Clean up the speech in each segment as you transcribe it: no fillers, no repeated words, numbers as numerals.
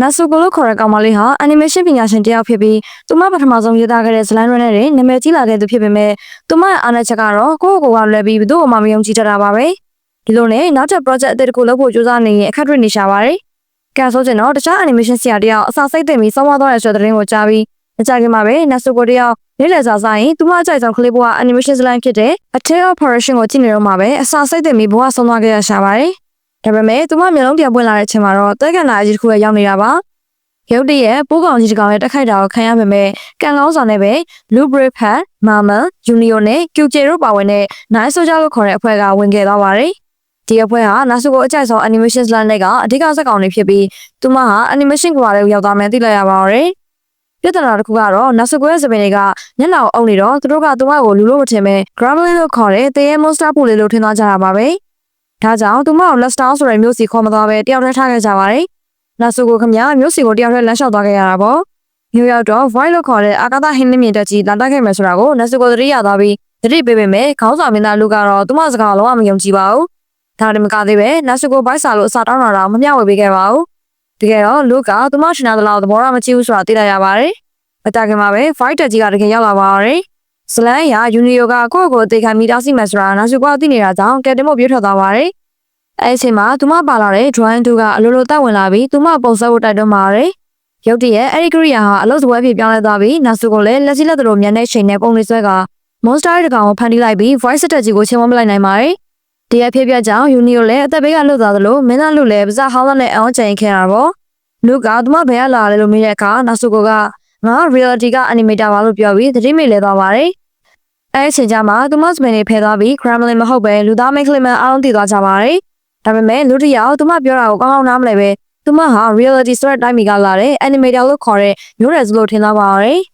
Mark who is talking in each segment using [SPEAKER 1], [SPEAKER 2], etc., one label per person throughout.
[SPEAKER 1] နာဆူကိုလိုခေါ်တဲ့ကောင်မလေးဟာအနီမေးရှင်းပညာရှင်တယောက်ဖြစ်ပြီးသူမပထမဆုံးရေးသားခဲ့တဲ့ဇလန်ရွက်နဲ့နာမည်ကြီးလာခဲ့သူဖြစ်ပေမဲ့သူမရဲ့အားနည်းချက်ကတော့ကိုယ့်ကိုယ်ကလွယ်ပြီးဘယ်သူ့မှမယုံကြည်တတ်တာပါပဲဒီလိုနဲ့နောက်ထပ် project အသစ်တစ်ခုလုပ်ဖို့ကြိုးစားနေရင်အခက်တွေ့နေရှာပါတယ်ကဲဆိုချင်တော့တခြား animation ဆရာတယောက်အစာစိတ်သိမ့်ပြီးဆုံးမသွားတဲ့ဆိုတဲ့သတင်းကိုကြားပြီးမကြခင်မှာပဲနာဆူကိုတယောက်လေးလည်စာဆိုင်သူမအကြိုက်ဆုံးကလေးဘွား animation ဇလန်ဖြစ်တဲ့ A Tale of Operation ကိုကြည့်နေတော့မှပဲအစာစိတ်သိမ့်ပြီးဘွားဆုံးသွားခဲ့ရရှာပါတယ်ဒါပေမဲ့သူမမျိုးလုံးပြန်ပွင့်လာတဲ့အချိန်မှာတော့တဲကန်နာအကြီးတစ်ခုရောက်နေတာပါရုတ်တရက်ပိုးကောင်ကြီးတစ်ကောင်ရဲ့တက်ခိုက်တာကိုခံရပေမဲ့ကန်ကောင်းဆောင်နဲ့ပဲ Blue Brave Hat, Mama, Junior နဲ့ QJ တို့ပါဝင်တဲ့ Nine Soldier လို့ခေါ်တဲ့အဖွဲ့ကဝင်ခဲ့သွားပါတယ်။ဒီအဖွဲ့ဟာနာဆူကိုအကြိုက်ဆုံး animation ဇာတ်လမ်းတွေကအဓိကဇာတ်ကောင်တွေဖြစ်ပြီးသူမဟာ animation ကဘာတွေကိုရောက်သွားမှန်းသိလိုက်ရပါတော့တယ်။ပြဿနာတစ်ခုကတော့နာဆူကိုရဲ့စပင်တွေကညနာကိုအုံနေတော့သူတို့ကသူမကိုလူလို့မထင်ပဲ Gremlin လို့ခေါ်တဲ့တေးရဲ monster ပူလေးလို့ထင်သွားကြတာပါပဲ။ဒါကြောင့်သူမကို Last Down ဆိုတဲ့မျိုးစီခေါ်မသွားပဲတယောက်တည်းထားခဲ့ကြပါတယ်။နာဆူကိုခမရမျိုးစီကိုတယောက်တည်းလမ်းလျှောက်သွားခဲ့ရတာပေါ့။မျိုးရောက်တော့ Void လို့ခေါ်တဲ့အာကာသဟင်းနှမြင့်တက်ကြီးလာတက်ခဲ့မယ်ဆိုတာကိုနာဆူကိုသတိရသွားပြီးသတိပေးပေမဲ့ခေါင်းဆောင်မင်းသားလူကတော့သူမစကားလုံးဝမယုံကြည်ပါဘူး။ဒါလည်းမကသေးပဲနာဆူကိုဘိုက်စာလို့အစာတောင်းတာတော့မမျှဝေပေးခဲ့ပါဘူး။တကယ်တော့လူကသူမရှင်နာတလောက်သဘောရမကြည့်ဘူးဆိုတာသိလိုက်ရပါတယ်။မတခင်မှာပဲ Void တက်ကြီးကတကယ်ရောက်လာပါတော့တယ်။ဇလန်ရယူနီယိုကကိုယ့်ကိုယ်အသေးခံမိသားစုမယ်ဆိုတာနာဆူကိုသိနေတာကြောင့်ကဲတင်မို့ပြေးထွက်သွားပါတယ်။အဲ့ဒီအချိန်မှာသူမပါလာတဲ့ drawing 2ကအလိုလိုတက်ဝင်လာပြီးသူမပုံစံကိုတိုက်တွန်းပါတယ်။ရုတ်တရက်အဲ့ဒီကရိယာဟာအလုပ်စပွဲဖြစ်ပြောင်းလဲသွားပြီးနာဆူကိုလည်းလက်စီလက်တို့မြန်တဲ့ချိန်နဲ့ပုံလေးဆွဲက monster တကောင်ကိုဖန်တီးလိုက်ပြီး voice တက်ကြီးကိုချိန်မမလိုက်နိုင်ပါတယ်။ဒီအဖြစ်ပြကြောင့်ယူနီယိုလည်းအသက်ဘေးကလွတ်သွားသလိုမင်းသားလူလည်းပါးစပ်ဟောင်းသားနဲ့အောင်းကျန်ခဲ့ရတာပေါ့။လူကသူမဘယ်ကလာလဲလို့မေးတဲ့အခါနာဆူကိုကငါ reality က animator ပါလို့ပြောပြီးသတိမေ့လဲသွားပါတယ်။အဲ့ဒီအချိန်ကျမှသူမစပင်တွေဖယ်သွားပြီး Gremlin မဟုတ်ပဲလူသားမိန်းကလေးမအားလုံးတည်သွားကြပါတယ်။ဒါပေမဲ့လူတစ်ယောက်သူမပြောတာကိုကောင်းကောင်းနားမလည်ပဲသူမဟာ reality ဆိုတဲ့တိုင်းမီကလာတဲ့ animator လို့ခေါ်တဲ့မျိုးရဲစလို့ထင်သွားပါတော့တယ်။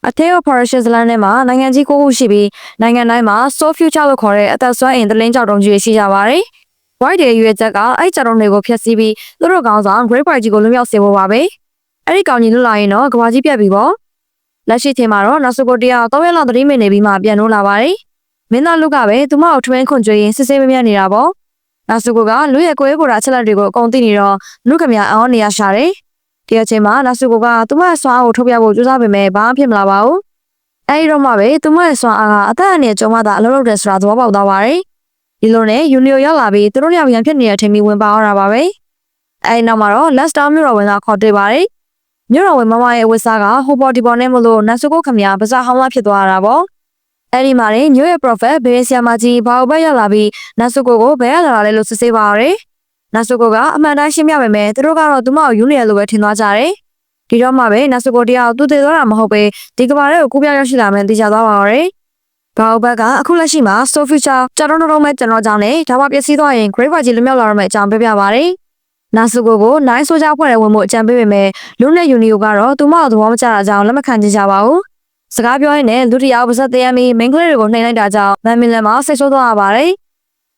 [SPEAKER 1] A Tale of Operation ဇလန်ထဲမှာနိုင်ငံကြီး9ခုရှိပြီးနိုင်ငံတိုင်းမှာ So Future လို့ခေါ်တဲ့အသက်ဆွမ်းအင်သလင်းကြောက်တုံးကြီးရှိကြပါတယ်။ White ရဲ့ရွေးချက်ကအဲ့ကြောက်တုံးတွေကိုဖျက်ဆီးပြီးသူတို့ကောင်းဆောင် Great White ကြီးကိုလွတ်မြောက်စေဖို့ပါပဲ။အဲ့ဒီကောင်ကြီးလွတ်လာရင်တော့ကဘာကြီးပြတ်ပြီပေါ့။လက်ရှိချိန်မှာတော့နာဆူကိုတရား3ရက်လောက်သတိမေ့နေပြီးမှပြန်လို့လာပါတယ်။မင်းသားလူကပဲသူမကိုထွင်းခွန်ကြွေးရင်စစ်ဆေးမမြတ်နေတာပေါ့။နာဆူကိုကလူရဲ့ကိုယ်ရေးကိုယ်တာချက်လက်တွေကိုအကုန်သိနေတော့လူခမရအောင်နေရရှာတယ်။ဒီအချိန်မှာနာဆူကိုကသူမရဲ့ဆွမ်းအားကိုထုတ်ပြဖို့ကြိုးစားပေမဲ့ဘာမှဖြစ်မလာပါဘူး။အဲဒီတော့မှပဲသူမရဲ့ဆွမ်းအားကအသက်အန္တရာယ်ကြုံမှသာအလုပ်လုပ်တယ်ဆိုတာသဘောပေါက်သွားပါတယ်။ဒီလိုနဲ့ယူနီယိုရောက်လာပြီးသူတို့ရောက်ရန်ဖြစ်နေတဲ့အချိန်မီဝင်ပါတော့တာပါပဲ။အဲဒီနောက်မှာတော့ Last Down မြို့တော်ဝင်ကခေါ်တွေ့ပါတယ်။မြို့တော်ဝင်မမရဲ့ဝတ်စားကဟိုပေါ်ဒီပေါ်နဲ့မလို့နာဆူကိုခမရပါးစပ်ဟောင်းလာဖြစ်သွားတာပေါ့။အဲ့ဒီမှာနေမြို့ရဲ့ prophet ဘေးဆီယာမကြီးဘာဘက်ရောက်လာပြီးနာဆူကိုဘယ်ရလာလဲလို့စစ်ဆေးပါရတယ်။နာဆူကိုကအမှန်တိုင်းရှင်းပြပေမဲ့သူတို့ကတော့သူမကိုယူနေရလို့ပဲထင်သွားကြတယ်။ဒီတော့မှပဲနာဆူကိုတရားသူတည်သွားတာမဟုတ်ပဲဒီကဘာတဲ့ကိုကူးပြောင်းရောက်ရှိလာမှန်းသိကြသွားပါရတယ်။ဘာဘက်ကအခုလက်ရှိမှာ So Future ကြောက်တော့မဲ့ကျွန်တော်ကြောင့်နဲ့ဒါမှပျက်စီးသွားရင် Great White ကြီးလွတ်မြောက်လာတော့မယ့်အကြောင်းပြောပြပါရတယ်။နာဆူကိုNine Soldier ဖွဲ့တဲ့ဝင်မှုအကြံပေးပေမဲ့လူနဲ့ယူနီယိုကတော့သူမကိုသဘောမကျတာကြောင့်လက်မခံကြပါဘူး။စကားပြောရင်းနဲ့လူတယောက်ပါစက်သေးရမီမိန်းကလေးတွေကိုနှိမ်လိုက်တာကြောင့်မန်မီလန်မှာစိတ်ဆိုးသွားရပါတယ်။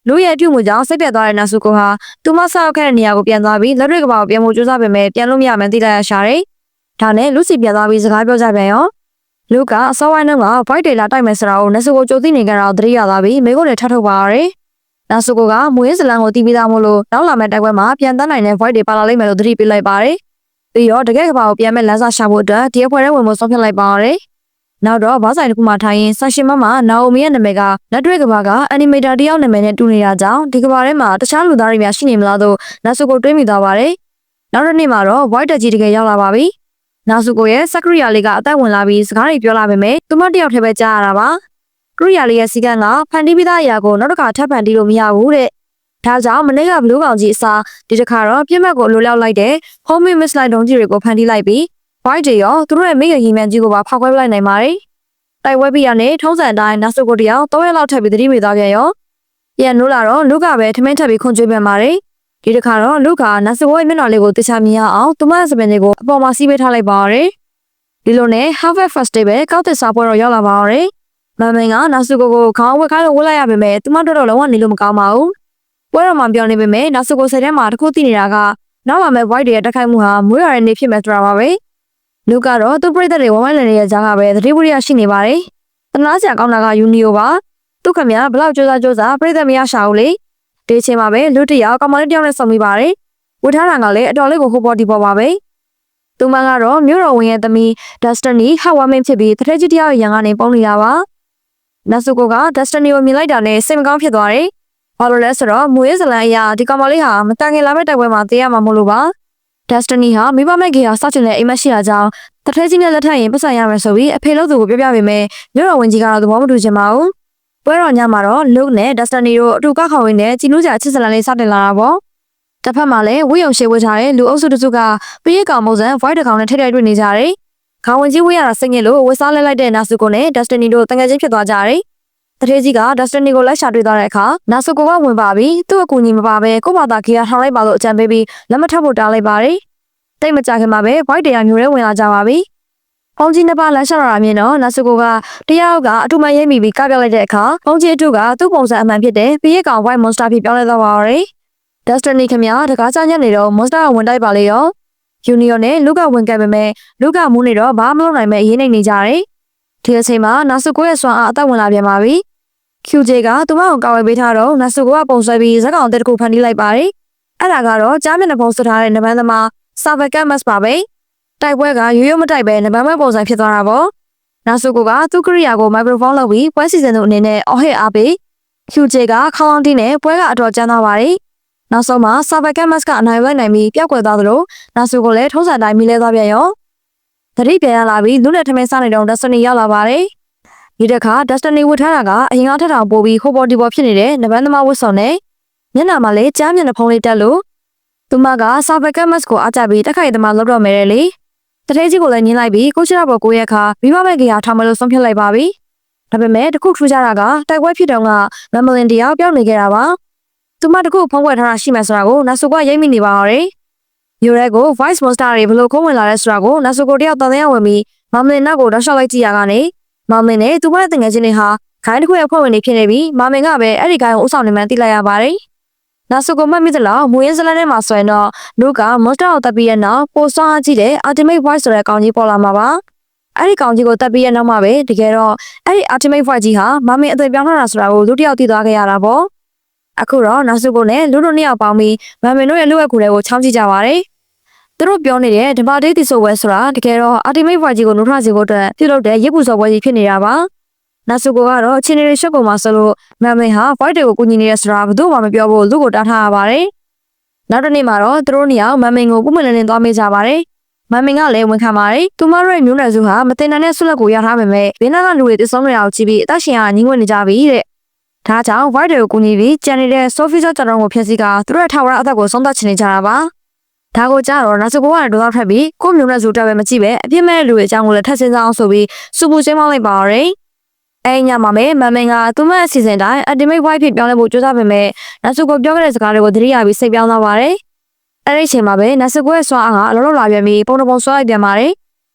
[SPEAKER 1] လူရဲ့အပြုမှုကြောင့်စိတ်ပြတ်သွားတဲ့နာဆူကိုဟာသူမဆောက်ခဲ့တဲ့နေရာကိုပြန်သွားပြီးလက်တွေကဘာကိုပြန်ဖို့ကြိုးစားပေမဲ့ပြန်လို့မရမှန်းသိလိုက်ရရှာတယ်။ဒါနဲ့လူစီပြန်သွားပြီးစကားပြောကြပြန်ရော။လူကအစောဝိုင်းက Void တွေလာတိုက်မယ်ဆိုတာကိုနာဆူကိုကြိုသိနေကြတာကိုသတိရသွားပြီးမိကိုလည်းထထုတ်ပါရတယ်။နာဆူကိုကမွေးစလန်ကိုတီးပြီးသားမို့လို့နောက်လာမယ့်တိုက်ပွဲမှာပြန်တန်းနိုင်တဲ့ Void တွေပါလာလိမ့်မယ်လို့သတိပေးလိုက်ပါတယ်။ပြီးတော့တကယ်ကဘာကိုပြန်မဲ့လမ်းစာရှာဖို့အတွက်ဒီအဖွဲ့ထဲဝင်ဖို့ဆုံးဖြတ်လိုက်ပါရတယ်။နောက်တော့ဘာဆိုင်တစ်ခုမှထိုင်ရင်ဆာရှင်မမနာအိုမီရဲ့နာမည်ကလက်တွေ့ကဘာကအနီမေတာတယောက်နာမည်နဲ့တူနေတာကြောင့်ဒီကဘာထဲမှာတခြားလူသားတွေများရှိနေမလားလို့နာဆူကိုတွေးမိသွားပါတယ်။နောက်တစ်နေ့မှာတော့ White တက်ကြီးတကယ်ရောက်လာပါပြီ။နာဆူကိုရဲ့စကရိယာလေးကအသက်ဝင်လာပြီးစကားတွေပြောလာပေမဲ့သူမတယောက်တည်းပဲကြားရတာပါ။ကရိယာလေးရဲ့စီကံကဖန်တီးပြီးသားအရာကိုနောက်တစ်ခါထပ်ဖန်တီးလို့မရဘူးတဲ့။ဒါကြောင့်မနေ့ကဘလူးကောင်ကြီးအစားဒီတစ်ခါတော့ပြစ်မှတ်ကိုလိုလောက်လိုက်တဲ့ homing missile ဒုံးကြီးတွေကိုဖန်တီးလိုက်ပြီး White တွေရောသူတို့ရဲ့မိရရင်မှန်ကြီးကိုပါဖောက်ခွဲပလိုက်နိုင်ပါတယ်။တိုက်ပွဲပြီးရနဲ့ထုံးစံအတိုင်းနာဆူကိုတယောက်3ရက်လောက်ထပ်ပြီးသတိမေ့သွားပြန်ရော။ပြန်နိုးလာတော့လူကပဲထမင်းထပ်ပြီးခွန်ကျွေးပြန်ပါတယ်။ဒီတစ်ခါတော့လူကနာဆူကိုရဲ့မျက်နှာလေးကိုတခြားမြင်ရအောင်သူမရဲ့စပင်တွေကိုအပေါ်မှာစီးပေးထားလိုက်ပါရတယ်။ဒီလိုနဲ့ Harvest Festival ကောက်သစ်စားပွဲတော့ရောက်လာပါရတယ်။မမင်းကနာဆူကိုခေါင်းဝက်ခိုင်းလို့ဝတ်လိုက်ရပေမဲ့သူမတို့တော့လုံးဝနေလို့မကောင်းပါဘူး။ပွဲတော်မှာပြောနေပေမဲ့နာဆူကိုစိတ်ထဲမှာတခုသိနေတာကနောက်လာမဲ့ White တွေရဲ့တက်ခိုက်မှုဟာမွေးရတဲ့နေ့ဖြစ်မယ်ဆိုတာပါပဲ။လူကတော့သူ့ပြိတ္တတွေဝမ်းဝမ်းလည်နေတဲ့ကြားကပဲသတိဝိရိယရှိနေပါတယ်။တနာစရာကောင်းတာကယူနီယိုပါ။သူ့ခမရဘလောက်ကြိုးစားပြိတ္တမရရှာဘူးလေ။ဒီအချိန်မှာပဲလူတစ်ယောက်ကောင်မလေးတစ်ယောက်နဲ့ဆုံမိပါတယ်။ဝတ်ထားတာကလည်းအတော်လေးကိုဟိုပေါ်ဒီပေါ်ပါပဲ သူမကတော့မြို့တော်ဝင်ရဲ့သမီး Destiny ဟာဝါမင်းဖြစ်ပြီးတထဲကြီးတယောက်ရန်ကနေပုံနေတာပါနတ်စုကိုက Destiny ကိုမြင်လိုက်တာနဲ့စိတ်မကောင်းဖြစ်သွားတယ်ဘာလို့လဲဆိုတော့မွေးဇလန်အရာဒီကောင်မလေးဟာမတန်ခင်လာမဲ့တိုက်ပွဲမှာတေးရမှာမလို့ပါ Destiny ဟာမိဘမဲ့ကြီးဟာစောင့်ချင်တဲ့အိမ်မရှိတာကြောင့်တထဲကြီးနဲ့လက်ထပ်ရင်ပတ်စံရမယ်ဆိုပြီးအဖေလို့သူကိုပြောပြပေမဲ့မြို့တော်ဝင်ကြီးကတော့သဘောမတူချင်ပါဘူးပွဲတော်ညမှာတော့ Luke နဲ့ Destiny တို့အတူကောက်ခေါ်ရင်းနဲ့ကြည်နူးကြချစ်စလန်လေးစတင်လာတာပေါ့တစ်ဖက်မှာလည်းဝိယုံရှိဝှေ့ထားတဲ့လူအုပ်စုတစုကပြည့်ကောင်ပုံစံ void တစ်ကောင်နဲ့ထိထိတွေ့နေကြတယ်။ခေါင်းဝင်ကြီးဝှေ့ရတာစိတ်ညစ်လို့ဝှေ့စားလဲလိုက်တဲ့နာစုကိုနဲ့ Destiny တို့တငယ်ချင်းဖြစ်သွားကြတယ်။တထေးကြီးက Destiny ကိုလိုက်ရှာတွေ့သွားတဲ့အခါနာစုကိုကဝင်ပါပြီးသူ့အကူအညီမပါဘဲကို့ဘာသာကြီးကထောင်လိုက်ပါလို့အကြံပေးပြီးလက်မထပ်ဖို့တားလိုက်ပါတယ်။တိတ်မကြခင်မှာပဲ void တရားမျိုးတွေဝင်လာကြပါပြီ။ပေါင်းကြီးနှစ်ပါးလမ်းလျှောက်လာတာမြင်တော့နာစုကိုကတရားကအတူမရိပ်မိပြီးကပြလိုက်တဲ့အခါပေါင်းကြီးအတူကသူ့ပုံစံအမှန်ဖြစ်တဲ့ပြည့်ကောင် white monster ဖြစ်ပြောင်းလဲသွားပါတော့တယ်။ Destiny ခင်ဗျာတကားချညက်နေတော့ monster ကဝင်တိုက်ပါလေရော Junior နဲ့လူကဝင်ခဲ့ပေမဲ့လူကမူးနေတော့ဘာမှမလုပ်နိုင်မဲ့အရေးနေကြတယ်။ဒီအချိန်မှာနာစုကိုရဲ့စွမ်းအားအသက်ဝင်လာပြန်ပါပြီ။ QJ ကသူမကိုကာဝယ်ပေးထားတော့နာစုကိုကပုံဆွဲပြီးဇက်ကောင်တက်တစ်ခုဖန်တီးလိုက်ပါတယ်။အဲ့ဒါကတော့ကြားမျက်နှာပုံဆွထားတဲ့နဘန်းသမား Savacamus ပါပဲ။တိုက်ပွဲကရိုးရိုးမတိုက်ပဲနဘန်းမဲ့ပုံစံဖြစ်သွားတာပေါ့။နာစုကိုကသူ့ကရိယာကိုမိုက်ခရိုဖုန်းလုပ်ပြီးပွဲစီစဉ်သူအနေနဲ့အော်ဟစ်အားပေး QJ ကခေါင်းအောင်တီးနဲ့ပွဲကအတော်ကျန်းသွားပါတယ်။နောက်ဆုံးမှာ Savacamus ကအနိုင်လိုက်နိုင်ပြီးပျောက်ကွယ်သွားသလိုနာစုကိုလည်းထုံးစံတိုင်းမိလဲသွားပြန်ရောသတိပြန်ရလာပြီးလူနဲ့ထမင်းစားနေတော့ Destiny ရောက်လာပါတယ်ဒီတစ်ခါ Destiny ဝတ်ထားတာကအရင်ကထက်တောင်ပိုပြီးဟိုပေါ်ဒီပေါ်ဖြစ်နေတဲ့နဘန်းသမားဝတ်စုံနဲ့မျက်နှာမှာလည်းကြားမျက်နှာဖုံးလေးတက်လို့သူမက Savacamus ကိုအားကြပြီးတက်ခိုက်သမားလောက်တော့မယ်လေတထဲကြီးကိုလည်းညှင်းလိုက်ပြီးကိုချရပေါ်ကိုရဲ့အခါမိဘမဲ့ကြီးဟာထောင်မလို့ဆုံးဖြတ်လိုက်ပါပြီဒါပေမဲ့တခုထူးခြားတာကတိုက်ပွဲဖြစ်တော့ကမမ်မလင်တယောက်ပြောင်းနေခဲ့တာပါသူမတခုဖုံးကွယ်ထားတာရှိမှဆိုတာကိုနာဆူကရိပ်မိနေပါတော့တယ်။ယူရဲကို Voice Monster တွေဘလို့ခုံးဝင်လာတဲ့ဆိုတာကိုနာဆူကိုတယောက်တန်တဲ့ဝင်ပြီးမမ်မလင်နောက်ကိုတောက်လျှောက်လိုက်ကြည့်ရကနေမမ်မလင်နဲ့သူမရဲ့တငယ်ချင်းတွေဟာခိုင်းတစ်ခုရဲ့ဖွဲ့ဝင်တွေဖြစ်နေပြီးမမ်မင်ကပဲအဲ့ဒီခိုင်းကိုအုပ်ဆောင်နေမှန်းသိလိုက်ရပါတယ်။နာဆူကိုမှတ်မိသလားမူရင်းဇလန်ထဲမှာဆိုရင်တော့လူက Monster ကိုတပ်ပြီးရနောက်ပိုစွမ်းအားကြီးတဲ့ Ultimate Voice ဆိုတဲ့ကောင်ကြီးပေါ်လာမှာပါ။အဲ့ဒီကောင်ကြီးကိုတပ်ပြီးရနောက်မှာပဲတကယ်တော့အဲ့ဒီ Ultimate Voice ကြီးဟာမမ်မင်အသွင်ပြောင်းလာတာဆိုတာကိုလူတစ်ယောက်သိသွားခဲ့ရတာပေါ့။အခုတော့နာစုကိုနဲ့လူတို့နှစ်ယောက်ပေါင်းပြီးမမ်မင်တို့ရဲ့လူဝက်ကူတွေကိုချောင်းကြည့်ကြပါရယ်သူတို့ပြောနေတဲ့ဓမ္မတေးတီဆိုပွဲဆိုတာတကယ်တော့ Ultimate Voice ကြီးကိုနှုတ်ထစေဖို့အတွက်ပြုလုပ်တဲ့ရစ်ပူစော်ပွဲကြီးဖြစ်နေတာပါနာစုကိုကတော့အချင်းတွေရှုပ်ကုန်မှာဆိုလို့မမ်မင်ဟာ Voice တွေကိုကူညီနေတဲ့ဆိုတာဘယ်သူမှမပြောဖို့လူကိုတားထားရပါတယ်နောက်တစ်နေ့မှာတော့သူတို့နှစ်ယောက်မမ်မင်ကိုပုံမှန်လင်းသွားမိကြပါတယ်မမ်မင်ကလည်းဝန်ခံပါတယ်သူမတို့ရဲ့မျိုးနွယ်စုဟာမတင်နိုင်တဲ့ဆုလက်ကိုရထားပေမဲ့ဘေးနားကလူတွေတဆုံးနေတာကိုကြည့်ပြီးအသက်ရှင်ရညှင်းဝင်နေကြပြီတဲ့ဒါကြောင့် Void တွေကိုကူညီပြီးကျန်နေတဲ့ Sophie ကျော်တော်ကိုဖျက်ဆီးကသူတို့ရဲ့ထာဝရအသက်ကိုဆုံးသတ်ချင်နေကြတာပါ။ဒါကိုကြတော့နာစုကိုကဒေါသထွက်ပြီးကိုမျိုးနဲ့စုတက်ပဲမကြည့်ပဲအပြစ်မဲ့လူတွေအကြောင်းကိုလည်းထပ်စဉ်းစားအောင်ဆိုပြီးစူပူချင်းမောင်းလိုက်ပါရယ်။အဲညမှာပဲမမ်မင်ကသူမရဲ့အစီအစဉ်တိုင်း Ultimate Void ဖြစ်ပြောင်းလဲဖို့ကြိုးစားပေမဲ့နာစုကိုပြောခဲ့တဲ့စကားတွေကိုသတိရပြီးစိတ်ပြောင်းသွားပါရယ်။အဲဒီအချိန်မှာပဲနာစုကိုရဲ့စွမ်းအားကအလုံးလုံးလာပြန်ပြီးပုံပုံဆွဲလိုက်ပြန်ပါရယ်။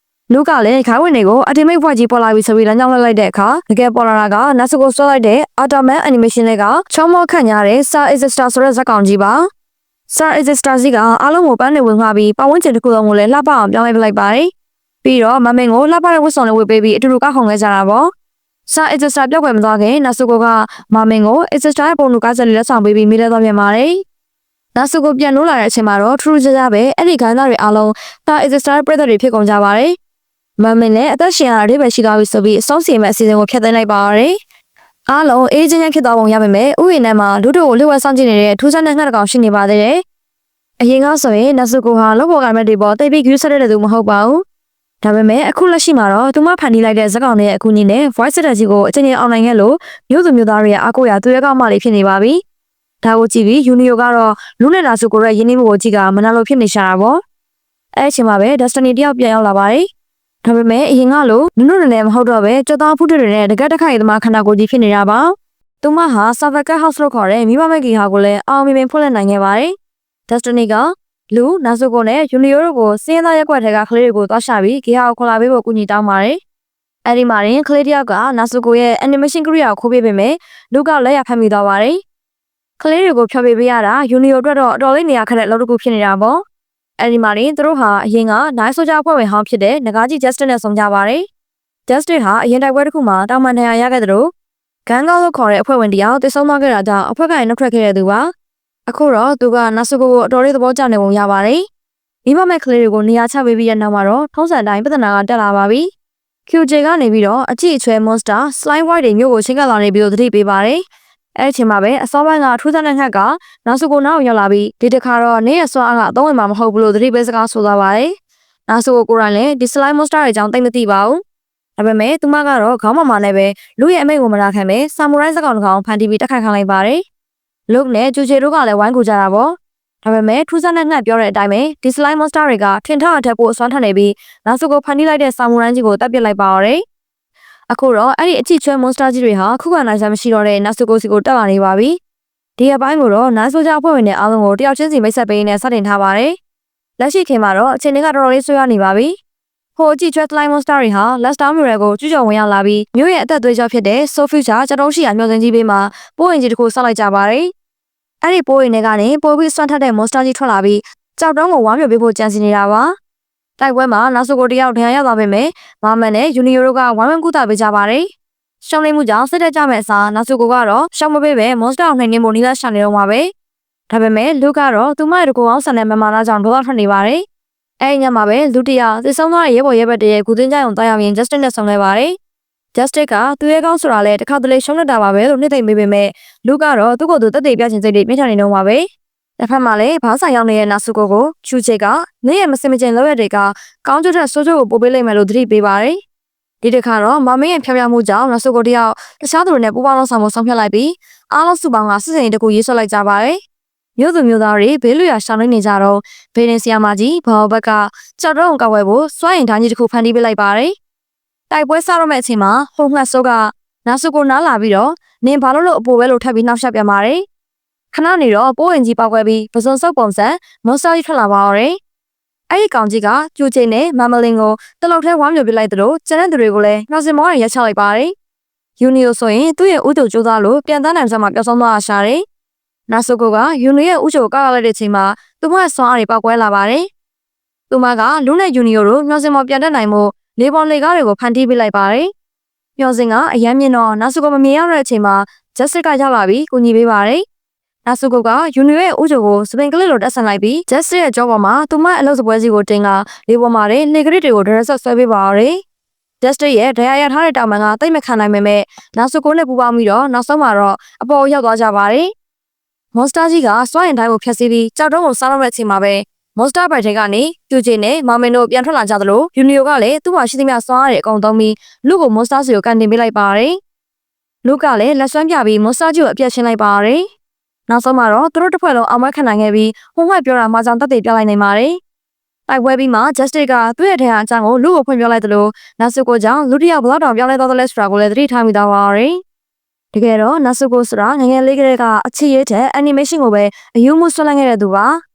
[SPEAKER 1] လူကလည်းခိုင်းဝင်တွေကို Ultimate Void ကြီးပေါ်လာပြီးဆိုပြီးလမ်းကြောင်းလှည့်လိုက်တဲ့အခါတကယ်ပေါ်လာတာကနာစုကိုဆွဲလိုက်တဲ့ Automan Animation တွေကချောမောခန့်ညားတဲ့ Star Is Star ဆိုတဲ့ဇာတ်ကောင်ကြီးပါ Star Is Star စီကအားလုံးကိုပန်းနေဝင်ခွာပြီးပတ်ဝန်းကျင်တစ်ခုလုံးကိုလည်းလှပအောင်ပြောင်းလဲပလိုက်ပါတယ်ပြီးတော့မမင်ကိုလှပတဲ့ဝတ်စုံလေးဝတ်ပေးပြီးအတူတူကောက်ခုံခဲ့ကြတာပေါ့ Star Is Star ပြောက်ွယ်မသွားခင်နာစုကိုကမမင်ကို Is Star ရဲ့ပုံလူကားစက်လေးလက်ဆောင်ပေးပြီးမိလဲသွားပြန်ပါတယ်နာစုကိုပြန်လို့လာတဲ့အချိန်မှာတော့ထူးထူးခြားခြားပဲအဲ့ဒီခိုင်းသားတွေအားလုံး Star Is Star ပြည်သက်တွေဖြစ်ကုန်ကြပါတယ်မမ်မင်လည်းအသက်ရှင်ရတဲ့ပဲရှိသွားပြီဆိုပြီးအဆုံးစီမဲ့အစီအစဉ်ကိုဖျက်သိမ်းလိုက်ပါရယ်အားလုံးအေးချင်းချင်းဖြစ်သွားပုံရပါမယ်ဥယျာဉ်ထဲမှာလူတို့ကိုလှုပ်ဝက်ဆောင်ကြည့်နေတဲ့ထူးဆန်းတဲ့ငှက်တစ်ကောင်ရှိနေပါသေးတယ်အရင်ကဆိုရင်နတ်စုကိုဟာလောဘော်ကမဲ့တွေပေါ်တိတ်ပြီး view ဆက်တဲ့သူမဟုတ်ပါဘူးဒါပေမဲ့အခုလက်ရှိမှာတော့သူမဖန်တီးလိုက်တဲ့ဇက်ကောင်တွေရဲ့အကူအညီနဲ့ voice setter ကြီးကိုအချင်းချင်းအောင်နိုင်ခဲ့လို့မျိုးသူမျိုးသားတွေရဲ့အားကိုးရာသူရဲကောင်းမလေးဖြစ်နေပါပြီဒါကိုကြည့်ပြီးယူနီယိုကတော့လူနဲ့နာစုကိုရဲ့ရင်းနှီးမှုကိုကြည့်ကမနာလို့ဖြစ်နေရှာတာပေါ့အဲ့အချိန်မှာပဲ Destiny တယောက်ပြန်ရောက်လာပါတယ်ဒါပေမဲ့အရင်ကလိုနုနုနယ်နယ်မဟုတ်တော့ပဲကြောက်သားဖုတွေနဲ့တကက်တက်ခိုက်သမားခန္ဓာကိုယ်ကြီးဖြစ်နေတာပါသူမဟာ Savacat House လို့ခေါ်တဲ့မိဘမဲ့ကြီးဟာကိုလည်းအောင်မြင်မြင်ဖွင့်လှစ်နိုင်ခဲ့ပါတယ် Destiny ကလူနာစုကိုနဲ့ယူနီယိုတို့ကိုစင်းသားရက်ွက်ထဲကကလေးတွေကိုသွားရှာပြီးဂေဟာကိုခေါ်လာပေးဖို့ကူညီတောင်းပါတယ်အဲ့ဒီမှာရင်ကလေးတယောက်ကနာစုကိုရဲ့ animation ကရိယာကိုခိုးပေးပေမဲ့လူကလက်ရဖမ်းမိသွားပါတယ်ကလေးတွေကိုဖျော်ဖြေပေးရတာယူနီယိုအတွက်တော့အတော်လေးနေရာခက်တဲ့အလုပ်တစ်ခုဖြစ်နေတာပေါ့အဲ့ဒီမှာရင်သူတို့ဟာအရင်ကနိုင်ဆိုဂျာအဖွဲ့ဝင်ဟောင်းဖြစ်တဲ့ငကားကြီး Justin နဲ့ဆုံကြပါတယ်။ Justin ဟာအရင်တိုက်ပွဲတစ်ခုမှာတောင်ပန်ထရရခဲ့တဲ့လို့ဂန်ကောက်လို့ခေါ်တဲ့အဖွဲ့ဝင်တယောက်တည်ဆုံသွားခဲ့တာကြောင့်အဖွဲ့ကနေနှုတ်ထွက်ခဲ့တဲ့သူပါ။အခုတော့သူကနာဆူကိုအတော်လေးသဘောကျနေပုံရပါတယ်။ မိဘမဲ့ကလေးတွေကိုနေရာချပေးပြီးတဲ့နောက်မှာတော့ထုံးစံတိုင်းပြဿနာကတက်လာပါပြီ။ QJ ကနေပြီးတော့အကြည့်အချွဲ monster slime white တွေမျိုးကိုချင်းကပ်လာနေပြီးတော့သတိပေးပါတယ်။အဲ့ဒီချိန်မှာပဲအစောပိုင်းကထူးဆန်းတဲ့ငှက်ကနာဆူကိုနောက်ရောက်လာပြီးဒီတစ်ခါတော့နေရဆွမ်းအားကအသုံးဝင်မှာမဟုတ်ဘူးလို့သတိပေးစကားဆိုသွားပါတယ်။နာဆူကိုကိုယ်တိုင်လည်းဒီ slime monster တွေအကြောင်းသိမသိပါဘူး။ဒါပေမဲ့သူမကတော့ခေါင်းမမာနဲ့ပဲလူရဲ့အမိတ်ကိုမနာခံပဲဆာမူရိုင်းစကောင်တစ်ကောင်ဖန်တီးပြီးတက်ခိုင်ခိုင်းလိုက်ပါတယ်။လုတ်နဲ့ဂျူဂျေတို့ကလည်းဝိုင်းကူကြတာပေါ့။ဒါပေမဲ့ထူးဆန်းတဲ့ငှက်ပြောတဲ့အတိုင်းပဲဒီ slime monster တွေကထင်ထအထက်ပိုအစွမ်းထက်နေပြီးနာဆူကိုဖန်တီးလိုက်တဲ့ဆာမူရိုင်းကြီးကိုတပ်ပစ်လိုက်ပါတော့တယ်။အခုတော့အဲ့ဒီအချစ်ချွဲ monster ကြီးတွေဟာခုခံနိုင်စရာမရှိတော့တဲ့နာဆူကိုစီကိုတက်လာနေပါပြီ။ဒီအပိုင်းကိုတော့နိုင်ဆိုကြအဖွဲ့ဝင်တွေအားလုံးကိုတယောက်ချင်းစီမိတ်ဆက်ပေးနေစတင်ထားပါတယ်။လက်ရှိခင်မှာတော့အခြေအနေကတော်တော်လေးဆွေးရနေပါပြီ။ဟိုအကြည့်ချွဲ slime monster တွေဟာ Lester Mural ကိုကျူးကျော်ဝင်ရောက်လာပြီးမြို့ရဲ့အသက်သွေးကြောဖြစ်တဲ့ Sofuture ကျွန်တော်ရှိရာမျိုးစင်ကြီးဘေးမှာပိုးရင်ကြီးတစ်ခုဆောက်လိုက်ကြပါတယ်။အဲ့ဒီပိုးရင်တွေကနေပိုးပြီးစွန့်ထက်တဲ့ monster ကြီးထွက်လာပြီးကြောက်တုံးကိုဝါမျိုးပေးဖို့ကြံစီနေတာပါ။တိုက်ပွဲမှာနောက်ဆိုကိုတယောက်ဒဏ်ရာရသွားပေမဲ့မာမန်နဲ့ Junior တို့ကဝိုင်းဝန်းကူတာပေးကြပါတယ်။ရှောင်းလိမ့်မှုကြောင့်စစ်တပ်ကြမဲ့အစားနောက်ဆိုကိုကတော့ရှောင်းမပေးပဲ monster ကိုနှိမ်နင်းဖို့နီးလာရှာနေတော့မှာပဲ။ဒါပေမဲ့လူကတော့သူမရဲ့တကူအောင်ဆန်တဲ့မမာနာကြောင့်ဒေါသထွက်နေပါတယ်။အဲဒီညမှာပဲလူတယောက်သိဆုံးသွားတဲ့ရဲဘော်ရဲဘက်တရဲ့ဂူတင်ကြုံတိုက်ရောက်ရင် Justice နဲ့ဆောင်လဲပါတယ်။ Justice ကသူရဲ့ကောင်းဆိုတာလဲတစ်ခါတလေရှုံးနေတာပါပဲလို့နှစ်သိမ့်ပေးပေမဲ့လူကတော့သူ့ကိုယ်သူတက်တည်ပြချင်စိတ်တွေမြင့်ထန်နေတော့မှာပဲ။တစ်ဖက်မှာလည်းဘာဆိုင်ရောက်နေတဲ့နာဆူကိုချူချေကနေရဲ့မစင်မကျင်လောက်ရတဲ့ကကောင်းကျိုးတဲ့ဆိုးကျိုးကိုပို့ပေးလိုက်မယ်လို့သတိပေးပါတယ်။ဒီတစ်ခါတော့မမင်းရဲ့ဖြောင်ပြမှုကြောင့်နာဆူကိုတယောက်တခြားသူတွေနဲ့ပူးပေါင်းဆောင်မှုဆောင်ဖြတ်လိုက်ပြီးအားလုံးစုပေါင်းကစစ်စင်တကူရေးဆွဲလိုက်ကြပါတယ်။မြို့သူမြို့သားတွေဘေးလွရာရှောင်နေကြတော့ဘေးရင်ဆီယာမကြီးဘော်ဘက်ကကြောက်တော့ကောက်ဝဲဖို့စွမ်းရင်ဓာကြီးတစ်ခုဖန်တီးပေးလိုက်ပါတယ်။တိုက်ပွဲစတော့မဲ့အချိန်မှာဟိုငှက်ဆိုးကနာဆူကိုနားလာပြီးတော့နင်ဘာလို့အပိုပဲလို့ထပ်ပြီးနှောက်ယှက်ပြန်ပါတယ်။ခဏနေတော့ပိုးရင်ကြီးပေါက်ခွဲပြီးပစုံစုပ်ပုံစံမွန်စတာကြီးထွက်လာပါတော့တယ်။အဲ့ဒီကောင်ကြီးကကျူချင်းနဲ့မမလင်ကိုတလုတ်ထဲဝမ်းမြုပ်ပစ်လိုက်သလိုကျန်တဲ့သူတွေကိုလည်းနှောက်စင်မောင်းရရက်ချလိုက်ပါတယ်။ယူနီယိုဆိုရင်သူ့ရဲ့ဥတုကြိုးစားလို့ပြန်တန်းနိုင်စမှာပျောက်ဆုံးသွားတာရှာတယ်။နာဆူကိုကယူနီရဲ့ဥချိုကိုကောက်လိုက်တဲ့အချိန်မှာသူမရဲ့ဆွမ်းအားတွေပေါက်ကွဲလာပါတယ်။သူမကလူနဲ့ယူနီယိုတို့မျောစင်မောပြန်တက်နိုင်မှုလေပေါ်လေကားတွေကိုဖန်တီးပေးလိုက်ပါတယ်။မျောစင်ကအရမ်းမြင့်တော့နာဆူကိုမမြင်ရတဲ့အချိန်မှာဂျက်စတစ်ကရောက်လာပြီးကူညီပေးပါတယ်။နာဆူကိုကယူနီရဲ့ဥချိုကိုစပင်ကလစ်လိုတက်ဆန်လိုက်ပြီးဂျက်စတစ်ရဲ့ကြောပေါ်မှာသူမအလုပ်စပွဲစီကိုတင်ကလေပေါ်မှာလေဂရစ်တွေကိုဒရက်ဆက်ဆွဲပေးပါရတယ်။ Justice ရဲ့ဒဏ်ရာရထားတဲ့တောင်ပန်ကတိတ်မခံနိုင်ပေမဲ့နာဆူကိုနဲ့ပူပေါင်းပြီးတော့နောက်ဆုံးမှာတော့အပေါ်ရောက်သွားကြပါတယ်။ Monster ကြီးကစွမ်းရင်တိုင်းကိုဖျက်ဆီးပြီးကြောက်တုံးကိုစားတော့တဲ့အချိန်မှာပဲ Monster ဘက်ထဲကနေကျူချေနဲ့မောင်မင်းတို့ပြန်ထွက်လာကြသလိုယူနီယိုကလည်းသူ့မှာရှိသမျှစွမ်းရတဲ့အကုန်သုံးပြီးလူကို Monster စီကိုကန်တင်ပေးလိုက်ပါတယ်။လူကလည်းလက်စွမ်းပြပြီး Monster ကြီးကိုအပြတ်ရှင်းလိုက်ပါတယ်။နောက်ဆုံးမှာတော့သူတို့တစ်ဖွဲ့လုံးအောင်မခံနိုင်ခဲ့ပြီးဟိုငှက်ပြောတာမှကြောင့်တက်တည်ပြလိုက်နိုင်ပါတယ်။တိုက်ပွဲပြီးမှ Justice ကသူ့ရဲ့ထဲအကြောင်းကိုလူကိုဖွင့်ပြလိုက်သလိုနာဆူကိုကြောင့်လူတစ်ယောက်ဘလောက်တောင်ပြောင်းလဲသွားသလဲဆိုတာကိုလည်းသတိထားမိသွားပါတယ်။တကယ်တော့နာဆူကိုဆိုတာငငယ်လေးကလေးကအချစ်ရေးတဲ့ animation ကိုပဲအယူမှုဆွဲလိုက်ခဲ့တဲ့သူပါ။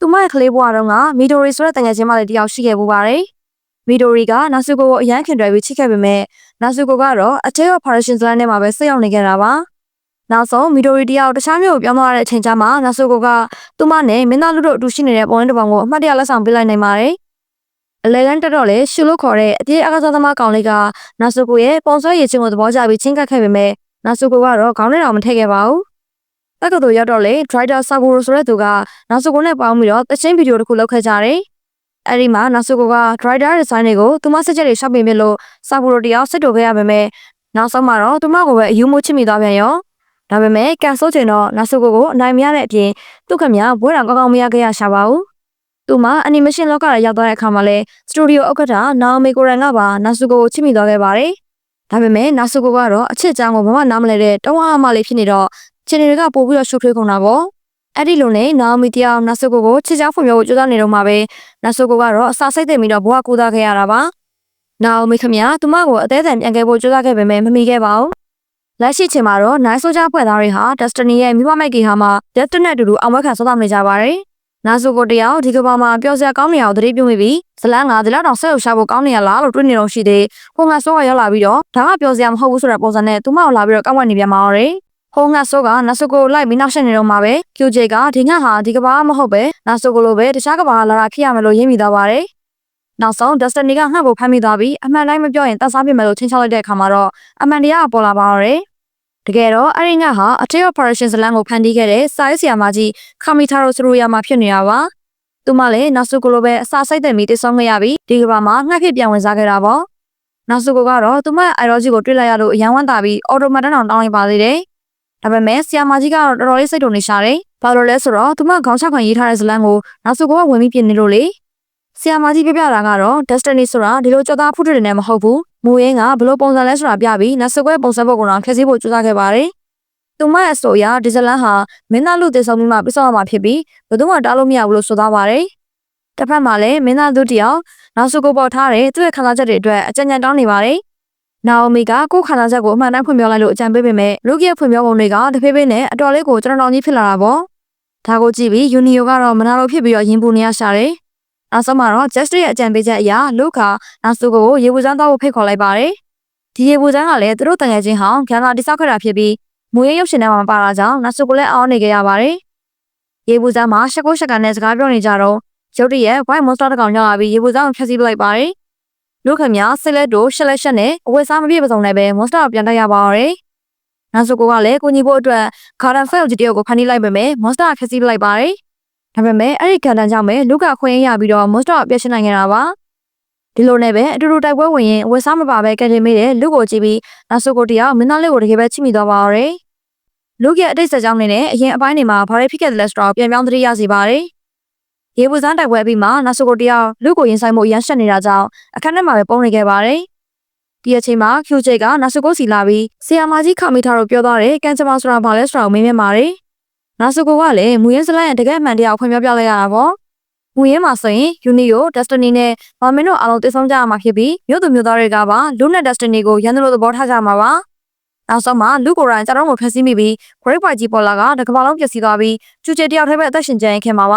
[SPEAKER 1] သူမရဲ့ကလေးဘဝတုန်းကမီဒိုရီဆိုတဲ့တငယ်ချင်းမလေးတယောက်ရှိခဲ့ပူပါတယ်။မီဒိုရီကနာဆူကိုကိုအရန်ခင်တွယ်ပြီးချစ်ခဲ့ပေမဲ့နာဆူကိုကတော့အတဲရော Parisian ဇလန်ထဲမှာပဲစိတ်ရောက်နေခဲ့တာပါ။နောက်ဆုံးမီဒိုရီတယောက်တခြားမျိုးကိုပြောင်းသွားတဲ့အချိန်ကျမှနာဆူကိုကသူမနဲ့မင်းသားလူတို့အတူရှိနေတဲ့ပုံရင်းတစ်ပုံကိုအမှတ်တရလက်ဆောင်ပေးလိုက်နိုင်ပါတယ်။အလဲလန်းတက်တော့လေရှူလို့ခေါ်တဲ့အပြေးအကားစားသမားကောင်လေးကနာဆူကိုရဲ့ပုံဆွဲရည်ချင်းကိုသဘောကျပြီးချင်းကပ်ခဲ့ပေမဲ့နာဆူကိုကတော့ခေါင်းထဲတော့မထည့်ခဲ့ပါဘူး။တက္ကသိုလ်ရောက်တော့လေ Drider Saburo ဆိုတဲ့သူကနာဆူကိုနဲ့ပေါင်းပြီးတော့တချင်းဗီဒီယိုတစ်ခုလုပ်ခဲ့ကြတယ်။အဲဒီမှာနာဆူကိုက Drider design တွေကိုသူမစစ်ချက်တွေရှောက်ပေးလို့ Saburo တယောက်စစ်တိုခဲ့ရပေမဲ့နောက်ဆုံးမှာတော့သူမကိုပဲအယူမှုချစ်မိသွားပြန်ရော။ဒါပေမဲ့ကန်ဆိုချင်တော့နာဆူကိုအနိုင်မရတဲ့အပြင်သူ့ခင်ဗျာဘွဲတော်ကောင်းကောင်းမရခဲ့ရရှာပါဘူး။သူမ animation လောကထဲရောက်သွားတဲ့အခါမှာလဲစတူဒီယိုဥက္ကဋ္ဌနာအိုမီကိုရန်ကပါနာဆူကိုချစ်မိသွားခဲ့ပါတယ်။ဒါပေမဲ့နာဆူကိုကတော့အချစ်အကြောင်းကိုဘာမှနားမလဲတဲ့တောင်းအားမလေးဖြစ်နေတော့ချင်တွေကပို့ပြီးတော့ရှုပ်ထွေးကုန်တာပေါ့။အဲ့ဒီလိုနဲ့နာအိုမီတယောက်နာဆူကိုချစ်ချောင်းဖွံ့ဖြိုးဖို့ကြိုးစားနေတော့မှပဲနာဆူကိုကတော့အစာစိတ်သိမ့်ပြီးတော့ဘဝကူးသားခဲ့ရတာပါ။နာအိုမီခင်ဗျာသူမကိုအသေးအံပြန်ခဲ့ဖို့ကြိုးစားခဲ့ပေမဲ့မမီခဲ့ပါဘူး။လက်ရှိချိန်မှာတော့နိုင်ဆိုဂျာဖွဲ့သားတွေဟာ Destiny ရဲ့မိဘမိုက်ကေဟာမှာ Destiny နဲ့အတူတူအောင်ပွဲခံဆောက်နေကြပါတယ်။နာဆူကိုတယောက်ဒီကဘာမှာပျော်စရာကောင်းနေအောင်သတိပြုမိပြီးဇလန်းကဒီလောက်တော့ဆက်ရုပ်ရှာဖို့ကောင်းနေရလားလို့တွေးနေတော့ရှိသေးဟိုငါဆိုးကရောက်လာပြီးတော့ဒါကပျော်စရာမဟုတ်ဘူးဆိုတဲ့ပုံစံနဲ့သူမကိုလာပြီးတော့ကောက်ဝက်နေပြန်ပါတော့တယ်။ဟိုငါဆိုးကနာဆူကိုလိုက်ပြီးနောက်ဆက်နေတော့မှပဲ QJ ကဒီငါဟာဒီကဘာမဟုတ်ပဲနာဆူကိုလိုပဲတခြားကဘာလာတာဖြစ်ရမယ်လို့ရင်းမိသွားပါတယ်။နောက်ဆုံး Destiny ကငှက်ကိုဖမ်းမိသွားပြီးအမှန်တိုင်းမပြောရင်တတ်စားပြမယ်လို့ချင်းချောက်လိုက်တဲ့အခါမှာတော့အမှန်တရားကပေါ်လာပါတော့တယ်။တကယ်တော့အရင်ကဟာအထေ operation ဇလန်ကိုဖန်တီးခဲ့တဲ့စာရေးဆရာမကြီးကာမီတာရိုဆူရူယာမှာဖြစ်နေတာပါ သူမလည်းနောက်စုကိုလိုပဲအစာစိတ်တဲ့မိတည်ဆုံးခဲ့ရပြီးဒီကဘာမှာငှက်ခေပြန်ဝင်စားခဲ့တာပေါ့နောက်စုကတော့သူမအိုင်ရောဂျီကိုတွေ့လိုက်ရလို့အယံဝမ်းသာပြီးအော်တိုမတ်တောင်တောင်းလိုက်ပါသေးတယ်ဒါပေမဲ့ဆီယာမာကြီးကတော့တော်တော်လေးစိတ်တုန်နေရှာတယ်ဘာလို့လဲဆိုတော့သူမခေါင်းချခွန်ရေးထားတဲ့ဇလန်းကိုနောက်စုကဝင်ပြီးပြင်နေလို့လေဆီယာမာကြီးပြပြတာကတော့ Destiny ဆိုတာဒီလိုကြောသားဖုတ်တဲ့နေမဟုတ်ဘူးမူရင်းကဘလို့ပုံစံလဲဆိုတာပြပြီးနောက်စုပုံစံပုံကတော့ခက်စီဖို့ကြိုးစားခဲ့ပါတယ်သူမရဲ့အဆိုအရဒီဇလန်းဟာမင်းသားလူတည်ဆောင်မှုမှပြဆောက်ရမှာဖြစ်ပြီးဘယ်သူမှတားလို့မရဘူးလို့ဆိုသားပါတယ်တစ်ဖက်မှာလည်းမင်းသားသူတယောက်နောက်စုပေါ်ထားတဲ့သူ့ရဲ့ခံစားချက်တွေအတွက်အကြံဉာဏ်တောင်းနေပါတယ်နာအိုမီကကိုယ်ခန္ဓာချက်ကိုအမှန်တမ်းဖွင့်ပြောလိုက်လို့အကြံပေးပေမဲ့လူကြီးရဲ့ဖွင့်ပြောပုံတွေကတဖေးဖေးနဲ့အတော်လေးကိုကျွန်တော်ကြီးဖြစ်လာတာပေါ့ဒါကိုကြည့်ပြီးယူနီယိုကတော့မနာလိုဖြစ်ပြီးတော့ရင်ပူနေရရှာတယ်နောက်ဆုံးမှာတော့ Justice ရဲ့အကြံပေးချက်အရလူခါနောက်စုကိုရေပူစမ်းသွားဖို့ဖိတ်ခေါ်လိုက်ပါတယ်ဒီရေပူစမ်းကလည်းသူတို့တန်ငယ်ချင်းဟောင်းခန္ဓာတိဆောက်ခဲ့တာဖြစ်ပြီးမူရင်းရုပ်ရှင်ထဲမှာမပါတာကြောင့်နောက်စုကိုလည်းအောင်းနေကြရပါတယ်ရေပူစမ်းမှာရှက်ကိုရှက်ကနဲ့စကားပြောနေကြတော့ရုတ်တရက် white monster တစ်ကောင်ရောက်လာပြီးရေပူစမ်းကိုဖျက်ဆီးပလိုက်ပါတယ်လူခင်များဆစ်လက်တို့ရှက်လက်ရှက်နဲ့အဝတ်စားမပြည့်ပစုံနဲ့ပဲ monster ကိုပြန်တက်ရပါတော့နောက်စုကလည်းကိုညီဖို့အတွက်ဂါဒန်ဖဲလ်ကြီးတယောက်ကိုဖန်တီးလိုက်ပေမဲ့ monster ဖျက်ဆီးပလိုက်ပါတယ်ဒါပေမဲ့အဲ့ဒီဂါဒန်ကြောင့်ပဲလူကခွင့်ရပြီးတော့ monster ကိုပြစ်ရှင်းနိုင်ခဲ့တာပါဒီလိုနဲ့ပဲအတူတူတိုက်ပွဲဝင်ရင်အဝတ်စားမပါပဲကဲတင်မိတဲ့လူကိုကြည့်ပြီးနောက်စုတယောက်မင်းသားလေးကိုတကယ်ပဲချိမိသွားပါတော့လူရဲ့အတိတ်ဆက်ကြောင်းနေနဲ့အရင်အပိုင်းတွေမှာဘာတွေဖြစ်ခဲ့တယ်လဲဆိုတော့ပြန်ပြောင်းသတိရစီပါတယ်ရေပူစမ်းတိုက်ပွဲပြီးမှနောက်စုတယောက်လူကိုရင်ဆိုင်မှုအရန်ရှက်နေတာကြောင့်အခန်းထဲမှာပဲပုံနေခဲ့ပါတယ်ဒီအချိန်မှာ QJ ကနောက်စုစီလာပြီးဆီယာမာကြီးခမိထားတော့ပြောသွားတယ်ကန်ချမဆိုတာဘာလဲဆိုတာကိုမေးမြန်းပါတယ်နောက်စုကလည်းမူရင်းစလိုင်းရဲ့တကယ်မှန်တရားကိုဖွင့်ပြလိုက်ရတာပေါ့မူရင်းမှာဆိုရင်ယူနီယို Destiny နဲ့ဘာမင်းတို့အားလုံးတည်ဆုံကြရမှာဖြစ်ပြီးမြို့သူမြို့သားတွေကပါလူနဲ့ Destiny ကိုရန်သူလိုသဘောထားကြမှာပါနောက်ဆုံးမှာလူကိုယ်တိုင်ကျွန်တော်တို့ဖျက်ဆီးမိပြီး Great White ကြီးပေါ်လာကတကမ္ဘာလုံးပျက်စီးသွားပြီးကျူချေတယောက်တည်းပဲအသက်ရှင်ကျန်ရခင်မှာပ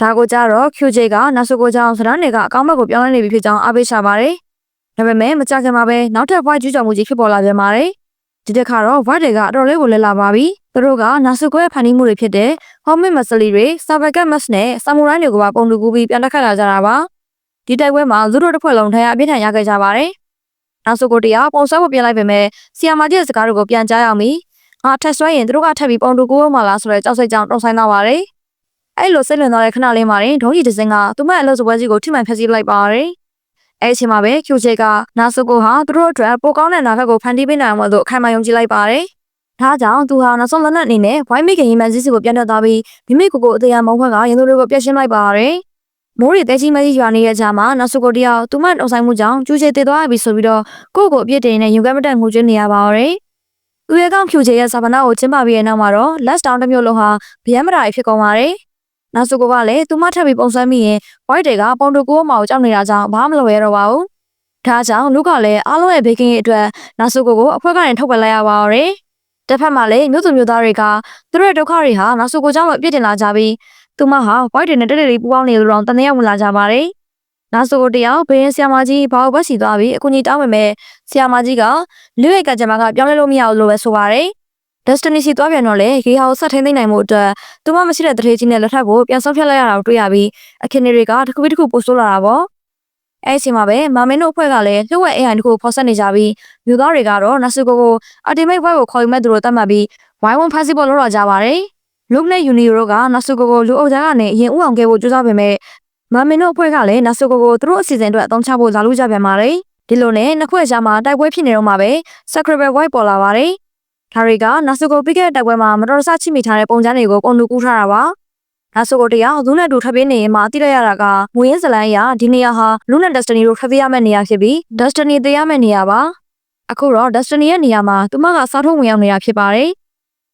[SPEAKER 1] ါဒါကိုကြတော့ QJ ကနောက်စုကြောင့်စရန်တွေကအကောင်းဘက်ကိုပြောင်းလဲနေပြီဖြစ်ကြောင်းအားပေးရှာပါတယ်ဒါပေမဲ့မကြခင်မှာပဲနောက်ထပ် White ကျူးကျော်မှုကြီးဖြစ်ပေါ်လာပြန်ပါတယ်ဒီတစ်ခါတော့ White တွေကအတော်လေးကိုလဲလာပါပြီသူတို့ကနောက်စုရဲ့ဖန်တီးမှုတွေဖြစ်တဲ့ Homemade Muscle တွေ Sabakat Mask နဲ့ Samurai တွေကပါပုံတူကူပြီးပြန်တက်ခတ်လာကြတာပါဒီတိုက်ပွဲမှာသူတို့တစ်ဖွဲ့လုံးထဲအပြစ်ထန်ရခဲ့ကြပါတယ်နောက်စုတရားပုံစံဖို့ပြင်လိုက်ပေမဲ့ဆီယာမာကြီးရဲ့စကားတွေကိုပြန်ကြားရအောင်ငါထက်ဆွဲရင်သူတို့ကထပ်ပြီးပုံတူကူမှလာဆိုတဲ့ကြောက်စိတ်ကြောင့်တုံဆိုင်သွားပါတယ်အဲ့လိုစိတ်လွန်သွားတဲ့ခဏလေးမှာဒုံးကြီးတစ်စင်းကသူမရဲ့အလုပ်စပွဲကြီးကိုထိမှန်ဖျက်ဆီးလိုက်ပါတယ်အဲ့ဒီအချိန်မှာပဲ QJ ကနာဆုကိုဟာသူတို့အတွက်ပိုကောင်းတဲ့နာခတ်ကိုဖန်တီးပေးနိုင်အောင်လို့အခိုင်အမာယုံကြည်လိုက်ပါတယ်ဒါကြောင့်သူဟာနောက်ဆုံးလက်နက်အနေနဲ့ဝိုင်းမိခင်ရင်မှန်စီကိုပြန်တက်သွားပြီးမိမိကိုအသေးအမုံခွက်ကရင်သူတွေကိုပြက်ရှင်းလိုက်ပါတယ်မိုးရီတဲကြီးမကြီးရွာနေတဲ့ကြားမှာနောက်ဆုကိုတယောက်သူမတုံဆိုင်မှုကြောင့်ကျူးချေတည်သွားပြီဆိုပြီးတော့ကိုယ့်ကိုအပြစ်တင်နေရုံကမတက်ငိုကြွနေရပါတော့သူရဲ့ကောင် QJ ရဲ့စာပနာကိုကျင်းပပြီးတဲ့နောက်မှာတော့ last down တစ်မျိုးလုံးဟာဗျမ်းမတာဖြစ်ကုန်ပါတယ်နောက်ဆုကလည်းသူမထပ်ပြီးပုံစံမိရင် white တွေကပုံတူကိုအမောက်ကြောက်နေတာကြောင့်ဘာမှမလုပ်ရတော့ပါဘူးဒါကြောင့်လူကလည်းအားလုံးရဲ့ဘေကင်းရဲ့အတွက်နောက်ဆုကိုအဖွဲကနေထုတ်ပယ်လိုက်ရပါတော့တစ်ဖက်မှာလည်းမြို့သူမြို့သားတွေကသူတို့ရဲ့ဒုက္ခတွေဟာနောက်ဆုကိုကြောင့်အပြစ်တင်လာကြပြီးသူမဟာ white တွေနဲ့တက်တက်လေးပူပေါင်းနေလို့တော့တန်တရားဝင်လာကြပါတယ်နောက်ဆုကိုတယောက်ဘင်းဆီယာမာကြီးဘာဘတ်စီသွားပြီးအကူကြီးတောင်းပေမဲ့ဆီယာမာကြီးကလူရဲ့ကကြမ်းကပြောင်းလဲလို့မရဘူးလို့ပဲဆိုပါတယ်Destiny စီသွားပြန်တော့လေဂေဟာကိုဆက်ထိန်းသိမ်းနိုင်မှုအတွက်သူမမရှိတဲ့တထေးကြီးနဲ့လက်ထပ်ကိုပြန်ဆုံးဖြတ်လိုက်ရတာကိုတွေ့ရပြီးအခင်းတွေကတစ်ခုပြီးတစ်ခုပို့ဆိုးလာတာပေါ့အဲ့ဒီအချိန်မှာပဲမာမင်းတို့အဖွဲ့ကလည်းလှုပ်ဝက် AI တခုဖော်ဆက်နေကြပြီးမြို့သားတွေကတော့နတ်စုကို Ultimate White ကိုခေါ်ယူမဲ့သူတို့တတ်မှတ်ပြီးဝိုင်းဝန်းဖန်ဆီးဖို့လုပ်လာကြပါတယ်လူနဲ့ယူနီယိုတို့ကနတ်စုကိုလူအုပ်ကြားကနေအရင်ဥအောင်ခဲ့ဖို့ကြိုးစားပေမဲ့မာမင်းတို့အဖွဲ့ကလည်းနတ်စုကိုသူတို့အစီအစဉ်အတွက်အသုံးချဖို့လာလို့ကြပြန်ပါတယ်ဒီလိုနဲ့နှစ်ဖွဲ့ကြားမှာတိုက်ပွဲဖြစ်နေတော့မှပဲ Sacred White ပေါ်လာပါတယ်ဒါတွေကနာဆုကိုပြီးခဲ့တဲ့တိုက်ပွဲမှာမတော်တဆချိမိထားတဲ့ပုံစံတွေကိုပုံတူကူးထားတာပါနာဆုကိုတရားသူနဲ့တူထပ်ပြင်းနေရင်မှသိရရတာကမူရင်းဇလန်အရာဒီနေရာဟာလူနဲ့ Destiny တို့ထပ်ပြရမယ့်နေရာဖြစ်ပြီး Destiny သိရမယ့်နေရာပါအခုတော့ Destiny ရဲ့နေရာမှာသူမကစားထုတ်ဝင်ရောက်နေတာဖြစ်ပါတယ်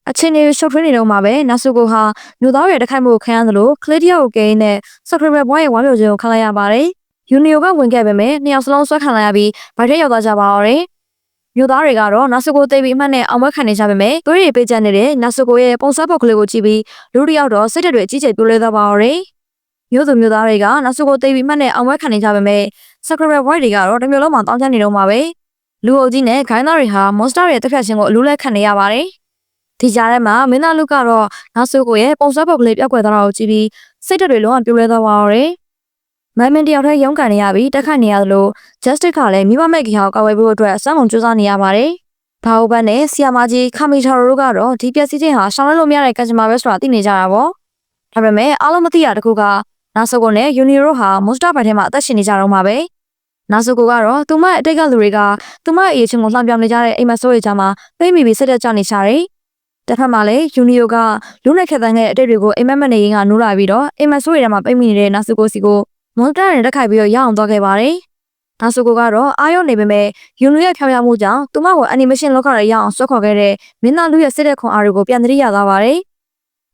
[SPEAKER 1] အချင်းတွေရှုပ်ထွေးနေတော့မှပဲနာဆုကိုဟာမြို့သားတွေတခိုက်မှုခံရသလို Claudia ကိုကဲနဲ့ Sacred Boy ရဲ့ဝမ်းမြောက်ခြင်းကိုခံလိုက်ရပါတယ်ယူနီယိုကဝင်ခဲ့ပေမဲ့နှစ်ယောက်စလုံးဆွဲခံလိုက်ရပြီးဗိုက်ထဲရောက်သွားကြပါတော့တယ်မြို့သားတွေကတော့နာဆုကိုသိပြီးအမှတ်နဲ့အောင်ပွဲခံနေကြပေမဲ့သွေးတွေပေးချနေတဲ့နာဆုကိုရဲ့ပုံစံပုတ်ကလေးကိုကြည့်ပြီးလူတစ်ယောက်တော့စိတ်ဓာတ်တွေအကြီးကျယ်ပြိုလဲသွားပါတော့တယ်မြို့သူမြို့သားတွေကနာဆုကိုသိပြီးအမှတ်နဲ့အောင်ပွဲခံနေကြပေမဲ့ Sacred White တွေကတော့တစ်မျိုးလုံးမှာတောင်းကျနေတော့မှာပဲလူအုပ်ကြီးနဲ့ခိုင်းသားတွေဟာ monster ရဲ့တက်ဖြတ်ခြင်းကိုအလူးလဲခံနေရပါတယ်ဒီကြားထဲမှာမင်းသားလူကတော့နာဆုကိုရဲ့ပုံစံပုတ်ကလေးပြောက်ကွယ်သွားတာကိုကြည့်ပြီးစိတ်ဓာတ်တွေလုံးဝပြိုလဲသွားပါတော့တယ်မန်မန်တယောက်တည်းရုန်းကန်နေရပြီးတက်ခတ်နေရသလို Justice ကလည်းမိဘမဲ့ကြီးဟောက်ကာဝယ်ဖို့အတွက်အစမ်းကုန်ကြိုးစားနေရပါတယ်။ဘာဟုတ်ဘန်းနဲ့ဆီယာမာကြီးခမီထာတို့ကတော့ဒီပျက်စီးခြင်းဟာရှောင်လွှဲလို့မရတဲ့ကံကြမ္မာပဲဆိုတာသိနေကြတာပေါ့။ဒါပေမဲ့အားလုံးမသိရတခုက နာဆိုကိုနဲ့ယူနီရိုဟာမွန်စတာဘိုင်ထဲမှာအသက်ရှင်နေကြတော့မှာပဲနာဆိုကိုကတော့သူမရဲ့အတိတ်ကလူတွေကသူမရဲ့အရေးချင်းကိုလှမ်းပြောင်းနေကြတဲ့အိမ်မက်ဆိုးတွေကြားမှာသိမိပြီးဆက်တက်ကြနေကြတယ်တစ်ဖက်မှာလည်းယူနီရိုကလူနဲ့ခက်တန်းတဲ့အတိတ်တွေကိုအိမ်မက်မနေရင်ကနိုးလာပြီးတော့အိမ်မက်ဆိုးတွေထဲမှာပိတ်မိနေတဲ့နာဆိုကိုစီကိုမွန်စတာနဲ့တက်ခိုက်ပြီးတော့ရအောင်သွားခဲ့ပါတယ်နာဆိုကိုကတော့အာရုံနေပေမဲ့ယူနီရဲ့ဖြောင်ရမှုကြောင့်သူမကိုအန်နီမေးရှင်းလောကထဲရအောင်ဆွဲခေါ်ခဲ့တဲ့မင်းသားလူရဲ့စစ်တဲ့ခွန်အားတွေကိုပြန်သတိရသွားပါတယ်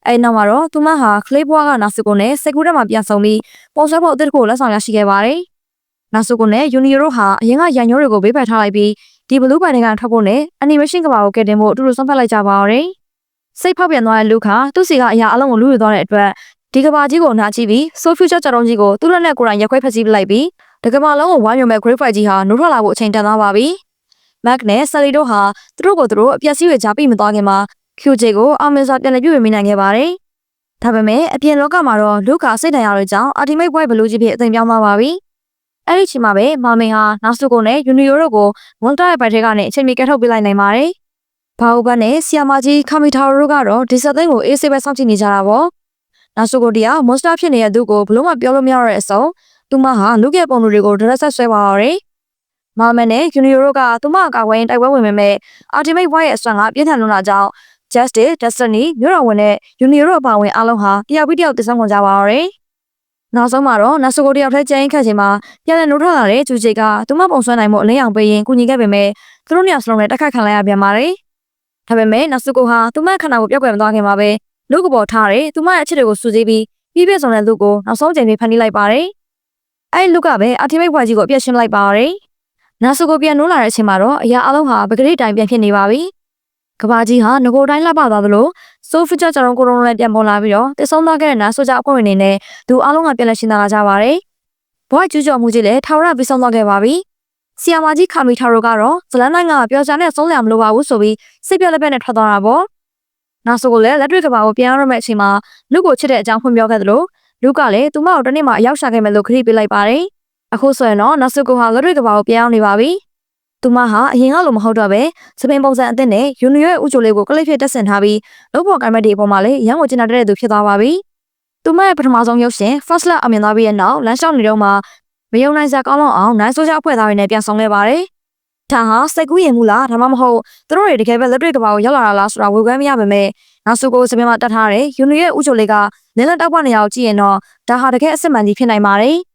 [SPEAKER 1] အဲ့နောက်မှာတော့သူမဟာခလေးဘွားကနာဆိုကိုနဲ့စက်ကူးထဲမှာပြန်ဆောင်ပြီးပုံဆွဲဖို့အသစ်ကိုလက်ဆောင်ရရှိခဲ့ပါတယ်။နာဆိုကိုနဲ့ယူနီရိုဟာအရင်ကရန်ညိုးတွေကိုဘေးဖယ်ထားလိုက်ပြီးဒီဘလူးပိုင်တွေကထွက်ဖို့နဲ့အနီမေးရှင်းကဘာကိုကဲတင်ဖို့အတူတူဆုံးဖြတ်လိုက်ကြပါတော့တယ်။စိတ်ဖောက်ပြန်သွားတဲ့လူခါသူ့စီကအရာအလုံးကိုလူယူသွားတဲ့အတွက်ဒီကဘာကြီးကိုနာကြည့်ပြီး So Future ကြောင်ကြီးကိုသူ့လက်နဲ့ကိုယ်တိုင်ရက်ခွဲဖက်စီးပလိုက်ပြီးတကဘာလုံးကိုဝိုင်းရုံမဲ့ Great Fight ကြီးဟာနိုးထွက်လာဖို့အချိန်တန်သွားပါပြီ။ Mac နဲ့ Sally တို့ဟာသူတို့ကိုသူတို့အပျက်စီးတွေကြားပြီးမသွားခင်မှာ QJ ကိုအောင်မြင်စွာပြန်လည်ပြုပြင်နိုင်ခဲ့ပါတယ်။ဒါပေမဲ့အပြင်လောကမှာတော့လူကစိတ်ဒဏ်ရာတွေကြောင့် Ultimate Boy ဘလူးကြီးဖြစ်အသိပြောင်းသွားပါပြီ။အဲ့ဒီချိန်မှာပဲမာမင်ဟာနာဆိုကိုနဲ့ယူနီယိုတို့ကိုမွန်တာရဲ့ဘက်ထဲကနေအချိန်မီကတ်ထုတ်ပေးလိုက်နိုင်ပါတယ်။ဘာအိုဘတ်နဲ့ဆီယာမာကြီးခါမီတာရိုတို့ကတော့ဒီဆက်သိန်းကိုအေးဆေးပဲစောင့်ကြည့်နေကြတာပေါ့။နာဆိုကိုတီကမွန်စတာဖြစ်နေတဲ့သူကိုဘလို့မှပြောလို့မရတော့တဲ့အစုံသူမဟာလူရဲ့ပုံလူတွေကိုဒရက်ဆက်ဆွဲပါတော့တယ်။မာမင်နဲ့ယူနီယိုတို့ကသူမအကာဝင်းတိုက်ပွဲဝင်ပေမဲ့ Ultimate Boy ရဲ့အစွမ်းကပြင်းထန်လွန်းတာကြောင့် Justice, Destiny မြို့တော်ဝင်တဲ့ယူနီယိုတို့အပါဝင်အားလုံးဟာတယောက်ပြီးတယောက်တည်ဆောက်ကြပါတော့တယ်။နောက်ဆုံးမှာတော့နာဆိုကိုတယောက်ထဲကျင်းခတ်ချိန်မှာပြန်လည်နိုးထွက်လာတဲ့ဂျူဂျေကသူမပုံဆွဲနိုင်မှုအလင်းအောင်ပေးရင်ကူညီခဲ့ပေမဲ့သူတို့နှစ်ယောက်စလုံးနဲ့တိုက်ခိုက်ခံလိုက်ရပြန်ပါတယ်။ဒါပေမဲ့နာဆိုကိုဟာသူမခန္ဓာကိုပြောက်ကွယ်မသွားခင်မှာပဲလူကပေါ်ထားတဲ့သူမရဲ့အချစ်တွေကိုစူးစီးပြီးပြည့်ပြည့်စုံတဲ့လူကိုနောက်ဆုံးချိန်ပြီးဖန်တီးလိုက်ပါတယ်။အဲဒီလူကပဲ Ultimate Boy ကြီးကိုအပြည့်ရှင်းလိုက်ပါတော့တယ်။နာဆိုကိုပြန်နိုးလာတဲ့အချိန်မှာတော့အရာအလုံးဟာပကတိတိုင်းပြန်ဖြစ်နေပါပြီ။ကဘာကြီးဟာငကိုတိုင်းလှပသွားသလိုဆိုဖီချာကြောင်ကိုရုံနဲ့ပြန်ပေါ်လာပြီးတော့တဆုံးသွားခဲ့တဲ့နာဆိုကြအဖွဲ့ဝင်တွေနဲ့သူအားလုံးကပြန်လည်ရှင်းလာကြပါတယ်။ဘွားကျူးကျော်မှုကြီးလည်းထာဝရပြီးဆုံးသွားခဲ့ပါပြီ။ဆီယာမာကြီးခါမီထာရိုကတော့ဇလန်နိုင်ကပျော်စရာနဲ့ဆုံးလျာမလိုပါဘူးဆိုပြီးစိတ်ပြက်လက်ပြက်နဲ့ထွက်သွားတာပေါ့။နာဆိုကိုလည်းလက်တွေ့ကဘာကိုပြန်ရမယ့်အချိန်မှာလူကိုချစ်တဲ့အကြောင်းဖွင့်ပြောခဲ့သလိုလူကလည်းသူမကိုတနေ့မှအရောက်ရှာခဲ့မယ်လို့ခရီးပေးလိုက်ပါတယ်။အခုဆိုရင်တော့နာဆိုကိုဟာလက်တွေ့ကဘာကိုပြန်အောင်နေပါပြီ။သူမဟာအရင်ကလိုမဟုတ်တော့ပဲစပင်ပုံစံအသစ်နဲ့ယူနီရဲ့ဥချိုလေးကိုကလိပ်ဖြစ်တက်ဆင်ထားပြီးလုံးပေါ်ကင်မတီအပေါ်မှာလည်းရန်ကိုကျင်နာတဲ့သူဖြစ်သွားပါပြီ။သူမရဲ့ပထမဆုံးရုပ်ရှင် First Love အမြင်သွားပြီးတဲ့နောက်လမ်းလျှောက်နေတော့မှမယုံနိုင်စရာကောင်းအောင်နိုင်ဆိုးကြအဖွဲ့သားတွေနဲ့ပြန်ဆောင်ခဲ့ပါတယ်။ဒါဟာစိတ်ကူးရင်မှုလားဒါမှမဟုတ်သူတို့တွေတကယ်ပဲလက်တွေ့ကဘာကိုရောက်လာတာလားဆိုတာဝေခွဲမရပါနဲ့နောက်စုကိုစပင်မှာတတ်ထားတဲ့ယူနီရဲ့ဥချိုလေးကနင်းလက်တောက်ပနေရာကိုကြည့်ရင်တော့ဒါဟာတကယ်အစ်စ်မှန်ကြီးဖြစ်နိုင်ပါတယ်။